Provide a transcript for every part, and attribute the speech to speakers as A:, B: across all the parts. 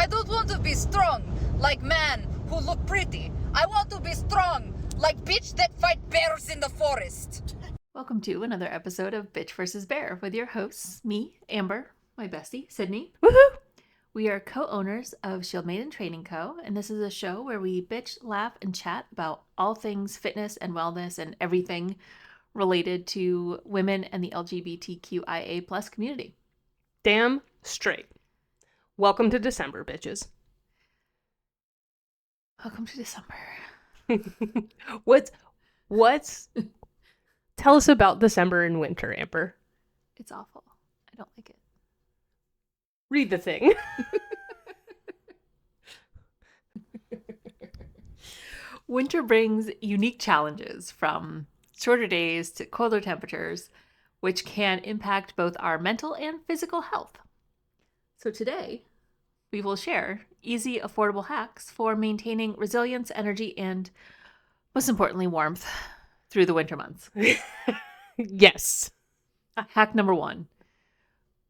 A: I don't want to be strong like man who look pretty. I want to be strong like bitch that fight bears in the forest.
B: Welcome to another episode of Bitch vs. Bear with your hosts, me, Amber, my bestie, Sydney.
C: Woohoo!
B: We are co-owners of Shield Maiden Training Co., and this is a show where we bitch, laugh, and chat about all things fitness and wellness and everything related to women and the LGBTQIA plus community.
C: Damn straight. Welcome to December, bitches.
B: Welcome to December.
C: What's Tell us about December and winter, Amber.
B: It's awful. I don't like it.
C: Read the thing.
B: Winter brings unique challenges from shorter days to colder temperatures, which can impact both our mental and physical health. So today, we will share easy, affordable hacks for maintaining resilience, energy, and most importantly, warmth through the winter months.
C: Yes.
B: Hack number 1.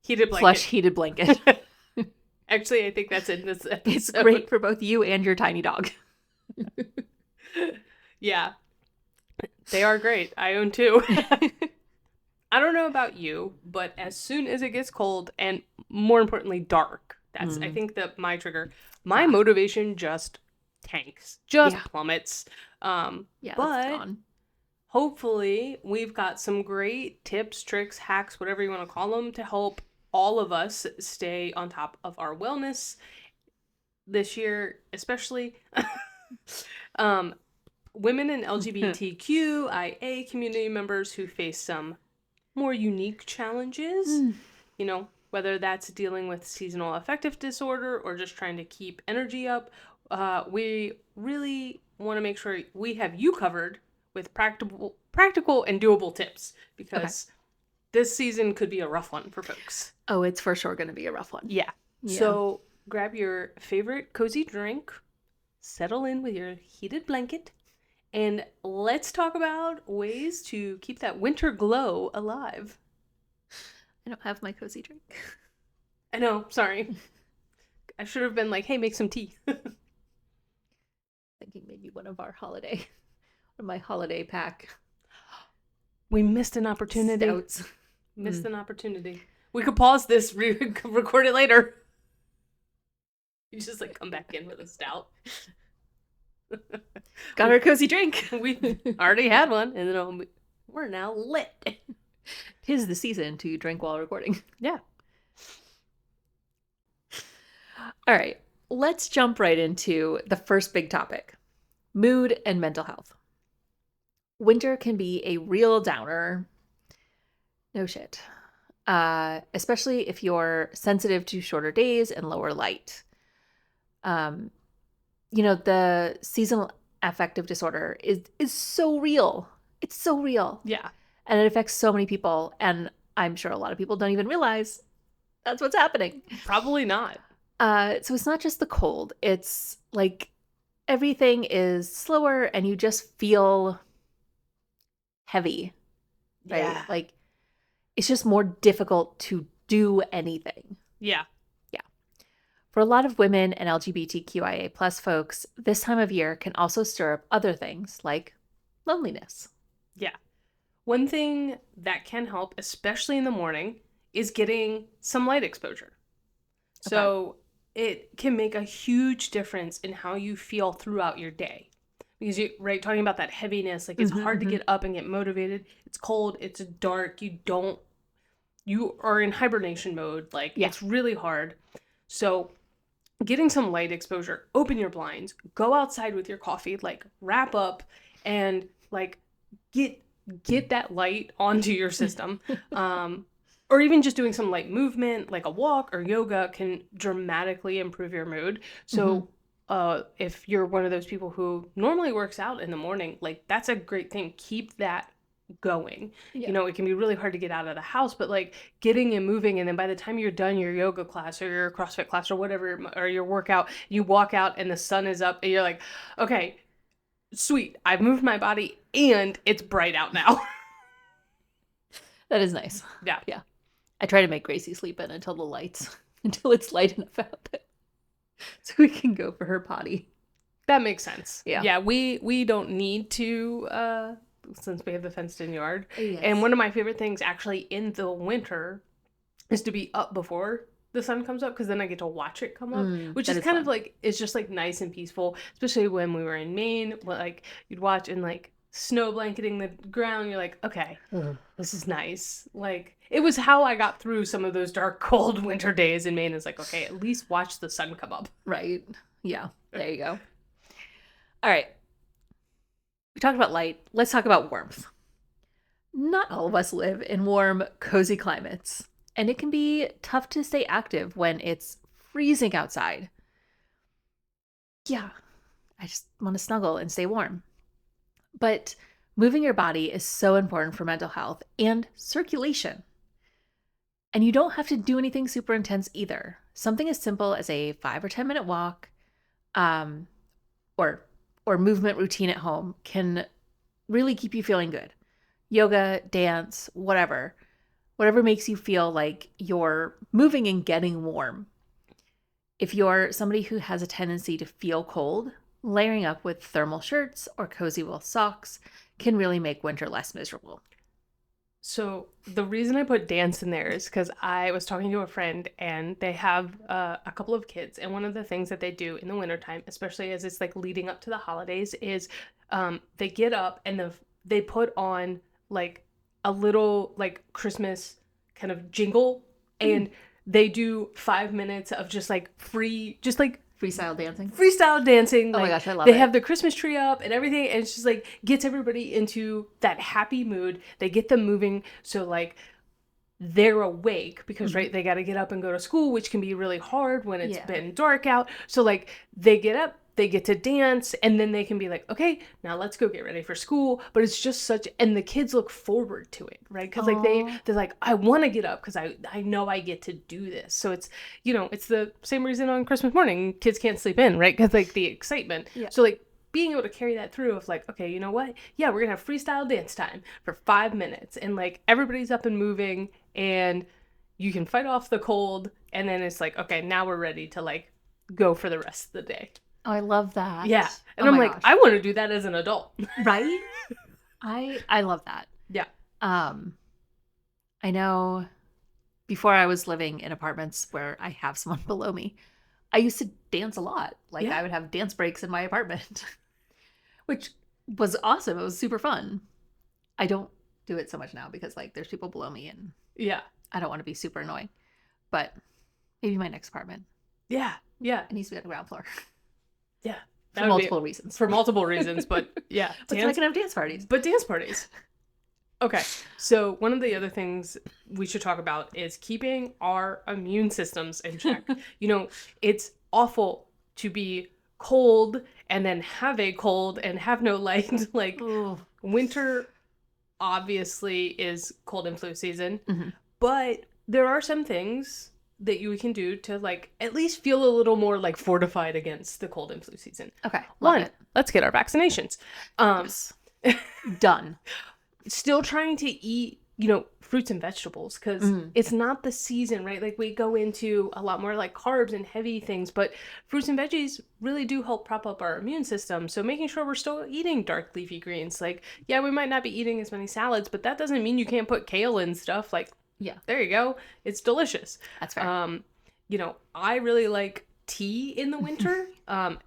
C: Heated blanket.
B: Plush heated blanket.
C: Actually, I think that's in this episode.
B: It's great for both you and your tiny dog.
C: Yeah. They are great. I own 2. I don't know about you, but as soon as it gets cold and more importantly, dark, that's I think that my trigger, my motivation just tanks, plummets.
B: Yeah,
C: but
B: that's gone.
C: hopefully we've got some great tips, tricks, hacks, whatever you want to call them, to help all of us stay on top of our wellness this year, especially women and LGBTQIA community members who face some more unique challenges, you know, whether that's dealing with seasonal affective disorder or just trying to keep energy up. We really want to make sure we have you covered with practical and doable tips, because this season could be a rough one for folks.
B: Oh, it's for sure going to be a rough one.
C: Yeah. So grab your favorite cozy drink, settle in with your heated blanket, and let's talk about ways to keep that winter glow alive.
B: I don't have my cozy drink.
C: I know, sorry. I should have been like, hey, make some tea.
B: Thinking maybe one of my holiday pack.
C: We missed an opportunity.
B: Stouts.
C: Missed an opportunity. We could pause this, record it later. You just like come back in with a stout.
B: Got our cozy drink.
C: We already had one, and then we're now lit.
B: 'Tis the season to drink while recording.
C: Yeah.
B: All right, let's jump right into the first big topic: mood and mental health. Winter can be a real downer. No shit. Especially if you're sensitive to shorter days and lower light. You know, the seasonal affective disorder is so real. It's so real.
C: Yeah.
B: And it affects so many people. And I'm sure a lot of people don't even realize that's what's happening.
C: Probably not.
B: So it's not just the cold. It's like everything is slower and you just feel heavy. Right?
C: Yeah.
B: Like it's just more difficult to do anything.
C: Yeah.
B: For a lot of women and LGBTQIA plus folks, this time of year can also stir up other things like loneliness.
C: Yeah. One thing that can help, especially in the morning, is getting some light exposure. So it can make a huge difference in how you feel throughout your day. Because talking about that heaviness, like it's hard to get up and get motivated. It's cold, it's dark, you are in hibernation mode. Like it's really hard. So getting some light exposure, open your blinds, go outside with your coffee, like wrap up and like get that light onto your system. Or even just doing some light movement, like a walk or yoga, can dramatically improve your mood. So if you're one of those people who normally works out in the morning, like that's a great thing. Keep that going.
B: Yeah.
C: You know, it can be really hard to get out of the house, but like getting and moving, and then by the time you're done your yoga class or your CrossFit class or whatever, or your workout, you walk out and the sun is up and you're like, okay, sweet, I've moved my body and it's bright out now.
B: That is nice.
C: Yeah.
B: I try to make Gracie sleep in until it's light enough out there. we can go for her potty.
C: That makes sense.
B: Yeah.
C: Yeah, we don't need to since we have the fenced-in yard.
B: Yes.
C: And one of my favorite things actually in the winter is to be up before the sun comes up, because then I get to watch it come up, which
B: that
C: is
B: is
C: kind
B: fun.
C: of like, it's just like nice and peaceful, especially when we were in Maine, like you'd watch and like snow blanketing the ground. You're like, okay, this is nice. Like, it was how I got through some of those dark, cold winter days in Maine. It's like, okay, at least watch the sun come up.
B: Right. Yeah. There you go. All right. We talked about light. Let's talk about warmth. Not all of us live in warm, cozy climates, and it can be tough to stay active when it's freezing outside. Yeah, I just want to snuggle and stay warm. But moving your body is so important for mental health and circulation. And you don't have to do anything super intense either. Something as simple as a 5 or 10 minute walk, or movement routine at home can really keep you feeling good. Yoga, dance, whatever makes you feel like you're moving and getting warm. If you're somebody who has a tendency to feel cold, layering up with thermal shirts or cozy wool socks can really make winter less miserable.
C: So the reason I put dance in there is because I was talking to a friend, and they have a couple of kids, and one of the things that they do in the wintertime, especially as it's like leading up to the holidays, is they get up and they put on like a little like Christmas kind of jingle, and they do 5 minutes of just like
B: Freestyle dancing.
C: freestyle dancing.
B: Oh my
C: like,
B: gosh, I love
C: they
B: it.
C: have the Christmas tree up and everything, and it's just like gets everybody into that happy mood. They get them moving, so like they're awake because right, they got to get up and go to school, which can be really hard when it's been dark out. So like they get up, they get to dance, and then they can be like, okay, now let's go get ready for school. But it's just and the kids look forward to it, right? Because like they're like, I want to get up because I know I get to do this. So it's, it's the same reason on Christmas morning kids can't sleep in, right? Because like the excitement.
B: Yeah.
C: So like being able to carry that through of like, okay, you know what? Yeah, we're gonna have freestyle dance time for 5 minutes, and like everybody's up and moving, and you can fight off the cold, and then it's like, okay, now we're ready to like go for the rest of the day.
B: Oh, I love that.
C: Yeah. And
B: Oh
C: I'm
B: my
C: like,
B: gosh.
C: I want to do that as an adult.
B: Right? I love that.
C: Yeah.
B: I know before I was living in apartments where I have someone below me, I used to dance a lot. Like
C: Yeah.
B: I would have dance breaks in my apartment, which was awesome. It was super fun. I don't do it so much now because like there's people below me and
C: Yeah.
B: I don't want to be super annoying. But maybe my next apartment,
C: Yeah. Yeah.
B: it needs to be on the ground floor
C: Yeah.
B: for multiple reasons.
C: For multiple reasons, but yeah.
B: But then I can have dance parties.
C: But dance parties. Okay. So one of the other things we should talk about is keeping our immune systems in check. It's awful to be cold and then have a cold and have no light. Like
B: Ooh.
C: winter obviously is cold and flu season,
B: Mhm.
C: but there are some things that you can do to like at least feel a little more like fortified against the cold and flu season.
B: Okay. Love
C: One,
B: it.
C: let's get our vaccinations.
B: Yes. Done.
C: Still trying to eat, fruits and vegetables, because it's not the season, right? Like we go into a lot more like carbs and heavy things, but fruits and veggies really do help prop up our immune system. So making sure we're still eating dark leafy greens. Like, yeah, we might not be eating as many salads, but that doesn't mean you can't put kale in stuff. Like,
B: Yeah.
C: there you go. It's delicious.
B: That's fair.
C: I really like tea in the winter,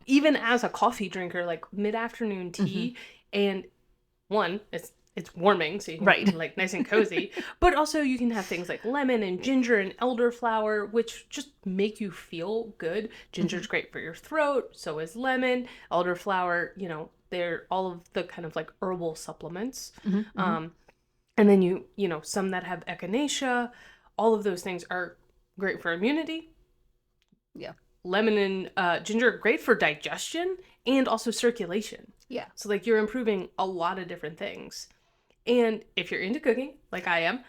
C: even as a coffee drinker, like mid-afternoon tea. And one, it's warming, so you can
B: Right.
C: like nice and cozy. But also you can have things like lemon and ginger and elderflower, which just make you feel good. Ginger's great for your throat, so is lemon. Elderflower, they're all of the kind of like herbal supplements. And then some that have echinacea, all of those things are great for immunity.
B: Yeah.
C: Lemon and ginger are great for digestion and also circulation.
B: Yeah.
C: So like you're improving a lot of different things. And if you're into cooking, like I am,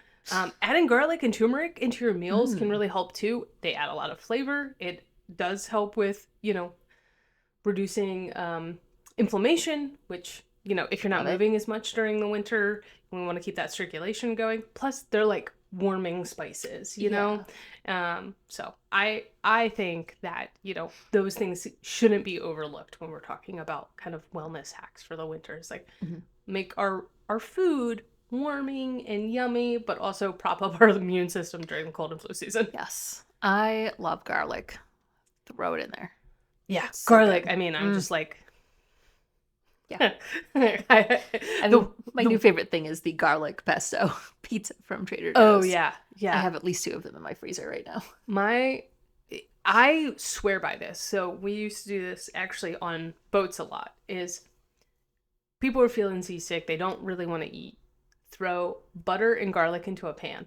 C: adding garlic and turmeric into your meals can really help too. They add a lot of flavor. It does help with, reducing inflammation, which, if you're not
B: Love it.
C: moving as much during the winter, we want to keep that circulation going. Plus, they're like warming spices, you know? So I think that, those things shouldn't be overlooked when we're talking about kind of wellness hacks for the winter. It's like make our food warming and yummy, but also prop up our immune system during the cold and flu season.
B: Yes. I love garlic. Throw it in there.
C: Yeah,
B: So
C: garlic.
B: good.
C: I mean, I'm just like,
B: Yeah.
C: I
B: My new favorite thing is the garlic pesto pizza from Trader Joe's.
C: Oh yeah,
B: I
C: yeah.
B: have at least 2 of them in my freezer right now.
C: I swear by this. So we used to do this actually on boats a lot. Is people are feeling seasick, they don't really want to eat. Throw butter and garlic into a pan.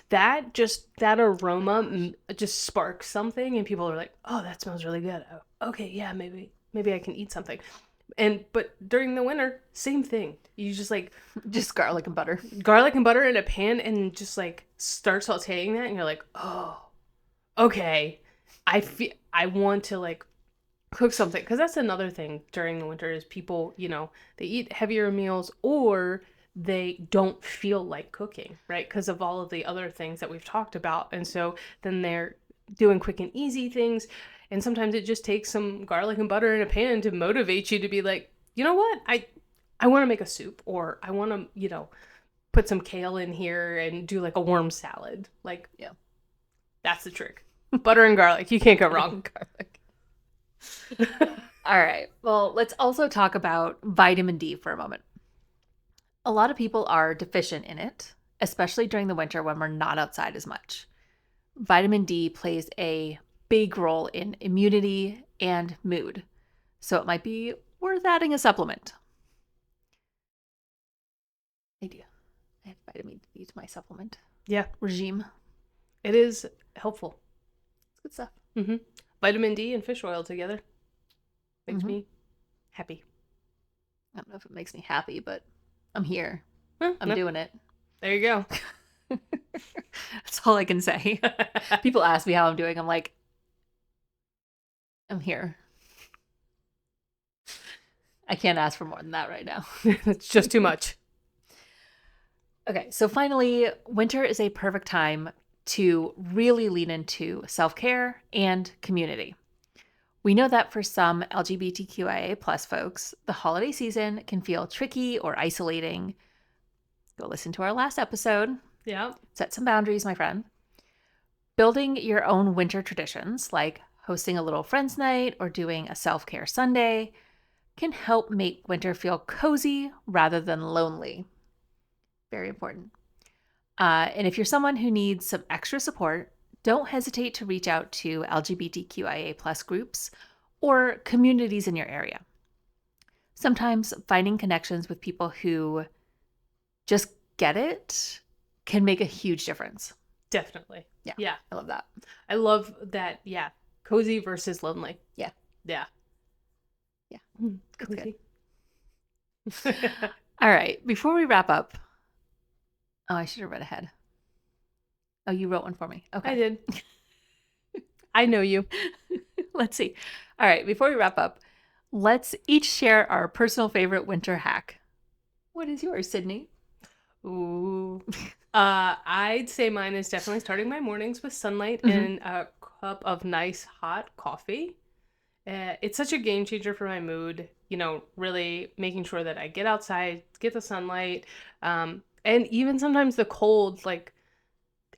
C: That aroma just sparks something, and people are like, "Oh, that smells really good. Oh, okay, yeah, maybe I can eat something." But during the winter, same thing. You just like
B: Just garlic and butter.
C: garlic and butter in a pan, and just like start sauteing that, and you're like, "Oh, okay." I want to like cook something, because that's another thing during the winter is people, they eat heavier meals or they don't feel like cooking, right? Because of all of the other things that we've talked about. And so then they're doing quick and easy things. And sometimes it just takes some garlic and butter in a pan to motivate you to be like, you know what? I want to make a soup, or I want to, put some kale in here and do like a warm salad. Like,
B: Yeah.
C: That's the trick. Butter and garlic. You can't go wrong.
B: Garlic. All right. Well, let's also talk about vitamin D for a moment. A lot of people are deficient in it, especially during the winter when we're not outside as much. Vitamin D plays a big role in immunity and mood, so it might be worth adding a supplement. I do. I have vitamin D to my supplement
C: Yeah,
B: regime.
C: it is helpful.
B: It's good stuff.
C: Mm-hmm. Vitamin D and fish oil together makes me happy.
B: I don't know if it makes me happy, but I'm here.
C: Well,
B: I'm doing it.
C: There you go.
B: That's all I can say. People ask me how I'm doing. I'm like, I'm here. I can't ask for more than that right now.
C: It's just too much.
B: Okay, so finally, winter is a perfect time to really lean into self-care and community. We know that for some LGBTQIA plus folks, the holiday season can feel tricky or isolating. Go listen to our last episode.
C: Yeah.
B: Set some boundaries, my friend. Building your own winter traditions, like hosting a little friends night or doing a self-care Sunday, can help make winter feel cozy rather than lonely. Very important. And if you're someone who needs some extra support, don't hesitate to reach out to LGBTQIA plus groups or communities in your area. Sometimes finding connections with people who just get it can make a huge difference.
C: Definitely.
B: Yeah.
C: Yeah.
B: I love that.
C: I love that. Yeah. Cozy versus lonely.
B: Yeah.
C: Yeah.
B: Yeah.
C: Cozy.
B: Good. All right. Before we wrap up, I should have read ahead. Oh, you wrote one for me. Okay.
C: I did. I know you.
B: Let's see. All right. Before we wrap up, let's each share our personal favorite winter hack. What is yours, Sydney?
C: Ooh. I'd say mine is definitely starting my mornings with sunlight and a cup of nice hot coffee. It's such a game changer for my mood, really making sure that I get outside, get the sunlight, and even sometimes the cold, like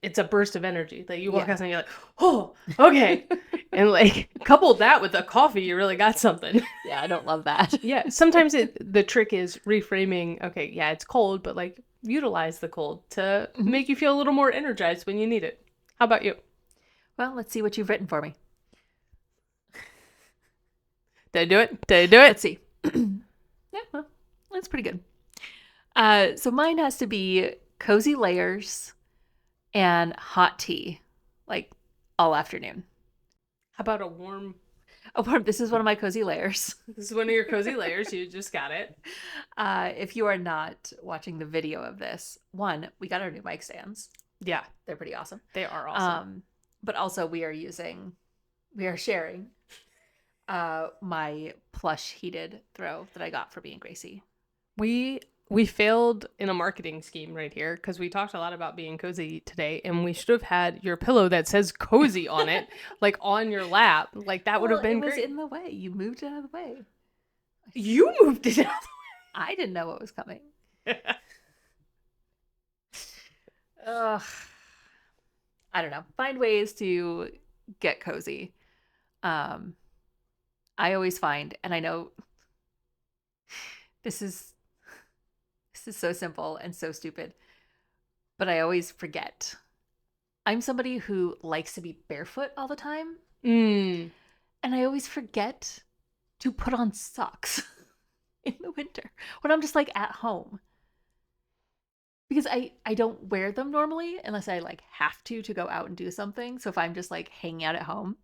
C: it's a burst of energy. Like you walk outside and you're like, oh, okay. And like couple that with the coffee, you really got something.
B: Yeah, I don't love that.
C: Yeah. Sometimes the trick is reframing, okay, yeah, it's cold, but like utilize the cold to make you feel a little more energized when you need it. How about you?
B: Well, let's see what you've written for me.
C: Did I do it? Did I do it?
B: Let's see. Yeah, well, that's pretty good. So mine has to be cozy layers and hot tea, like all afternoon.
C: How about a warm?
B: Oh, this is one of my cozy layers.
C: This is one of your cozy layers. You just got it.
B: If you are not watching the video of this, one, we got our new mic stands.
C: Yeah,
B: They're pretty awesome.
C: they are awesome.
B: But also we are sharing my plush heated throw that I got for me and Gracie.
C: We we failed in a marketing scheme right here because we talked a lot about being cozy today, and we should have had your pillow that says cozy on it, like on your lap. Like that would have been
B: It was
C: great.
B: in the way. You moved it out of the way.
C: You moved it out.
B: I didn't know what was coming.
C: Ugh.
B: I don't know. Find ways to get cozy. I always find, and I know this is so simple and so stupid, but I always forget. I'm somebody who likes to be barefoot all the time,
C: Mm.
B: and I always forget to put on socks in the winter when I'm just like at home. Because I don't wear them normally unless I like have to go out and do something. So if I'm just like hanging out at home,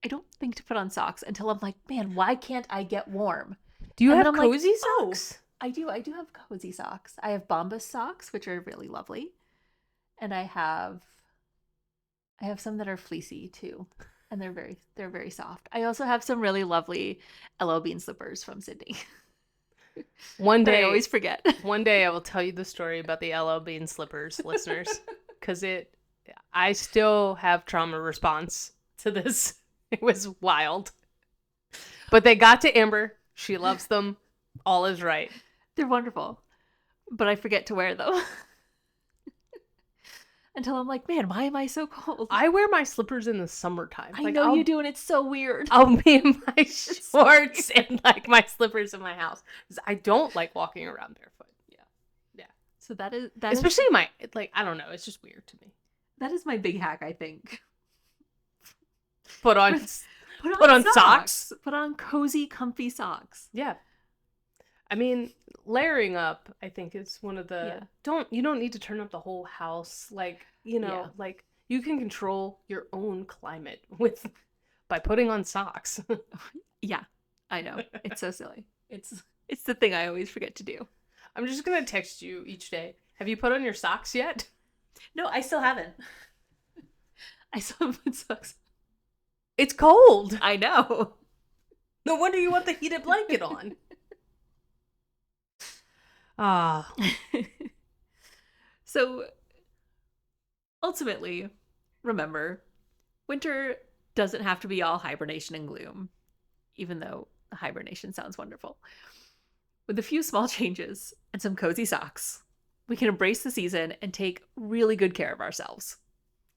B: I don't think to put on socks until I'm like, man, why can't I get warm?
C: Do you
B: And then
C: have
B: I'm like,
C: cozy
B: oh,
C: socks?
B: I do have cozy socks. I have Bombas socks, which are really lovely. And I have some that are fleecy too. And they're very soft. I also have some really lovely LL Bean slippers from Sydney.
C: One
B: But
C: day,
B: I always forget.
C: one day I will tell you the story about the LL Bean slippers, listeners, because I still have trauma response to this. It was wild. But they got to Amber. She loves them. All is right.
B: They're wonderful. But I forget to wear them. Until I'm like, man, why am I so cold?
C: I wear my slippers in the summertime.
B: I know you do, and it's so weird.
C: I'll be in my shorts and like my slippers in my house. 'Cause I don't like walking around barefoot.
B: So that is
C: Especially my, like, I don't know. It's just weird to me.
B: that is my big hack, I think.
C: Put on,
B: Put
C: on socks.
B: Put on cozy, comfy socks.
C: yeah. I mean, layering up, I think, is one of the, you don't need to turn up the whole house. Like,
B: Yeah.
C: like you can control your own climate by putting on socks.
B: Yeah, I know. It's so silly. It's the thing I always forget to do.
C: I'm just going to text you each day. Have you put on your socks yet?
B: No, I still haven't. I still haven't put socks.
C: It's cold.
B: I know.
C: No wonder you want the heated blanket on. Ah.
B: So ultimately, remember, winter doesn't have to be all hibernation and gloom, even though hibernation sounds wonderful. With a few small changes and some cozy socks, we can embrace the season and take really good care of ourselves.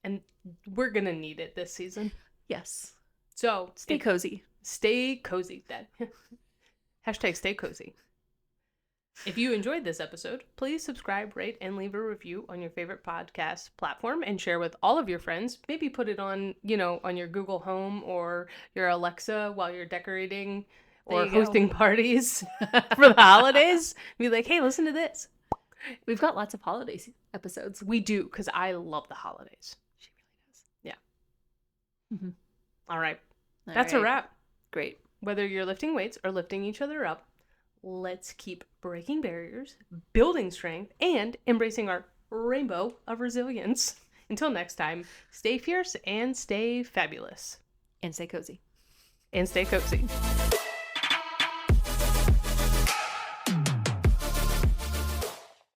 C: And we're going to need it this season.
B: Yes.
C: So
B: Stay cozy.
C: Stay cozy. Hashtag stay cozy. If you enjoyed this episode, please subscribe, rate, and leave a review on your favorite podcast platform and share with all of your friends. Maybe put it on, on your Google Home or your Alexa while you're decorating or hosting parties for the holidays. Be like, hey, listen to this.
B: We've got lots of holiday episodes.
C: We do, because I love the holidays.
B: She really does.
C: Yeah.
B: Mm-hmm.
C: All right.
B: All
C: That's
B: right.
C: a wrap.
B: Great.
C: Whether you're lifting weights or lifting each other up, let's keep breaking barriers, building strength, and embracing our rainbow of resilience. Until next time, stay fierce and stay fabulous.
B: And stay cozy.
C: And stay cozy.